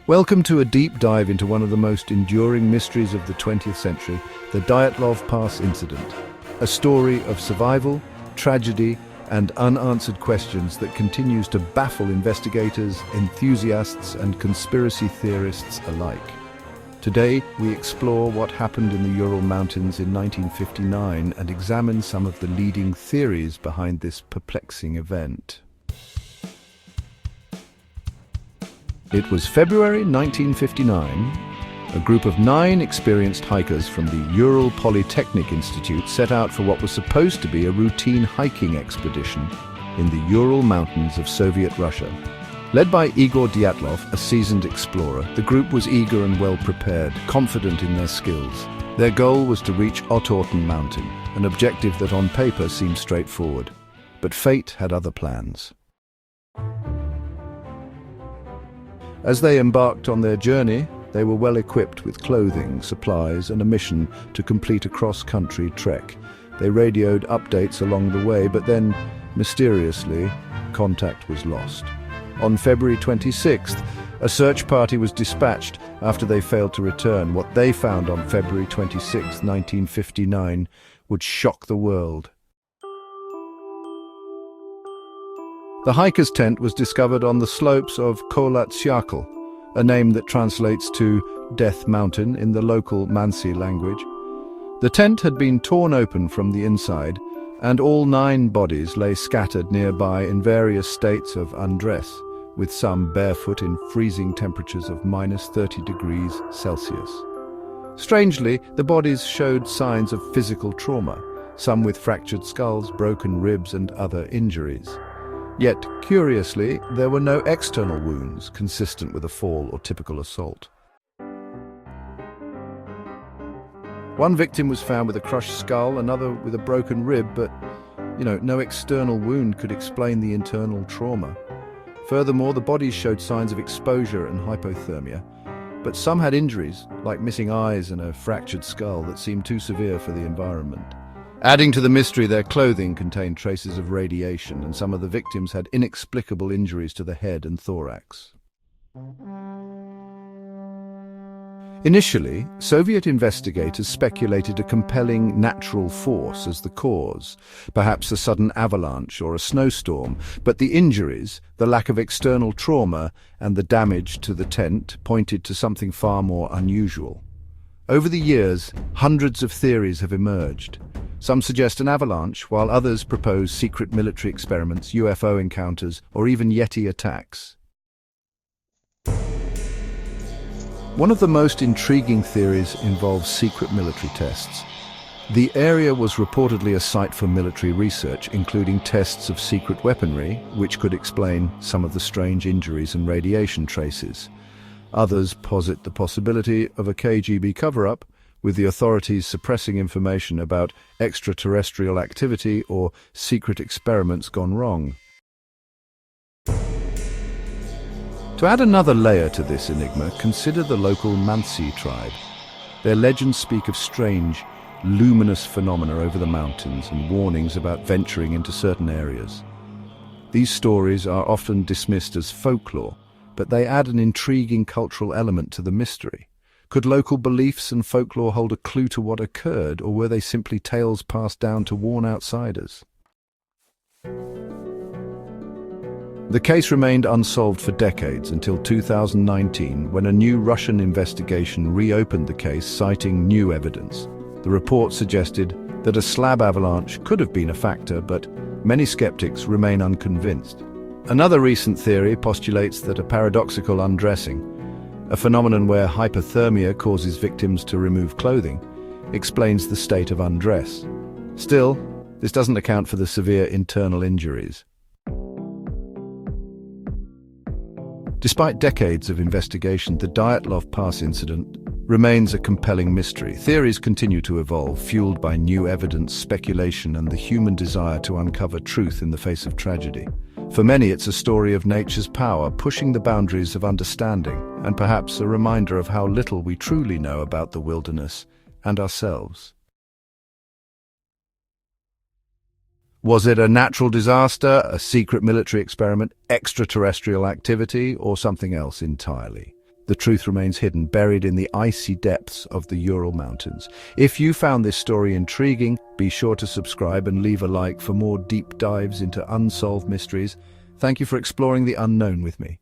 Welcome to a deep dive into one of the most enduring mysteries of the 20th century, the Dyatlov Pass incident. A story of survival, tragedy, and unanswered questions that continues to baffle investigators, enthusiasts, and conspiracy theorists alike. Today, we explore what happened in the Ural Mountains in 1959 and examine some of the leading theories behind this perplexing event. It was February 1959. A group of 9 experienced hikers from the Ural Polytechnic Institute set out for what was supposed to be a routine hiking expedition in the Ural Mountains of Soviet Russia. Led by Igor Dyatlov, a seasoned explorer, the group was eager and well prepared, confident in their skills. Their goal was to reach Otorten Mountain, an objective that on paper seemed straightforward. But fate had other plans. As they embarked on their journey, they were well equipped with clothing, supplies, and a mission to complete a cross-country trek. They radioed updates along the way, but then, mysteriously, contact was lost. On February 26th, a search party was dispatched after they failed to return. What they found on February 26, 1959, would shock the world. The hiker's tent was discovered on the slopes of Kolatsiakl, a name that translates to Death Mountain in the local Mansi language. The tent had been torn open from the inside, and all 9 bodies lay scattered nearby in various states of undress, with some barefoot in freezing temperatures of -30 degrees Celsius. Strangely, the bodies showed signs of physical trauma, some with fractured skulls, broken ribs, and other injuries. Yet, curiously, there were no external wounds consistent with a fall or typical assault. One victim was found with a crushed skull, another with a broken rib, but, no external wound could explain the internal trauma. Furthermore, the bodies showed signs of exposure and hypothermia, but some had injuries, like missing eyes and a fractured skull, that seemed too severe for the environment. Adding to the mystery, their clothing contained traces of radiation, and some of the victims had inexplicable injuries to the head and thorax. Initially, Soviet investigators speculated a compelling natural force as the cause, perhaps a sudden avalanche or a snowstorm, but the injuries, the lack of external trauma, and the damage to the tent pointed to something far more unusual. Over the years, hundreds of theories have emerged. Some suggest an avalanche, while others propose secret military experiments, UFO encounters, or even Yeti attacks. One of the most intriguing theories involves secret military tests. The area was reportedly a site for military research, including tests of secret weaponry, which could explain some of the strange injuries and radiation traces. Others posit the possibility of a KGB cover-up, with the authorities suppressing information about extraterrestrial activity or secret experiments gone wrong. To add another layer to this enigma, consider the local Mansi tribe. Their legends speak of strange, luminous phenomena over the mountains and warnings about venturing into certain areas. These stories are often dismissed as folklore, but they add an intriguing cultural element to the mystery. Could local beliefs and folklore hold a clue to what occurred, or were they simply tales passed down to warn outsiders? The case remained unsolved for decades until 2019, when a new Russian investigation reopened the case, citing new evidence. The report suggested that a slab avalanche could have been a factor, but many skeptics remain unconvinced. Another recent theory postulates that a paradoxical undressing, a phenomenon where hypothermia causes victims to remove clothing, explains the state of undress. Still, this doesn't account for the severe internal injuries. Despite decades of investigation, the Dyatlov Pass incident remains a compelling mystery. Theories continue to evolve, fueled by new evidence, speculation, and the human desire to uncover truth in the face of tragedy. For many, it's a story of nature's power, pushing the boundaries of understanding, and perhaps a reminder of how little we truly know about the wilderness and ourselves. Was it a natural disaster, a secret military experiment, extraterrestrial activity, or something else entirely? The truth remains hidden, buried in the icy depths of the Ural Mountains. If you found this story intriguing, be sure to subscribe and leave a like for more deep dives into unsolved mysteries. Thank you for exploring the unknown with me.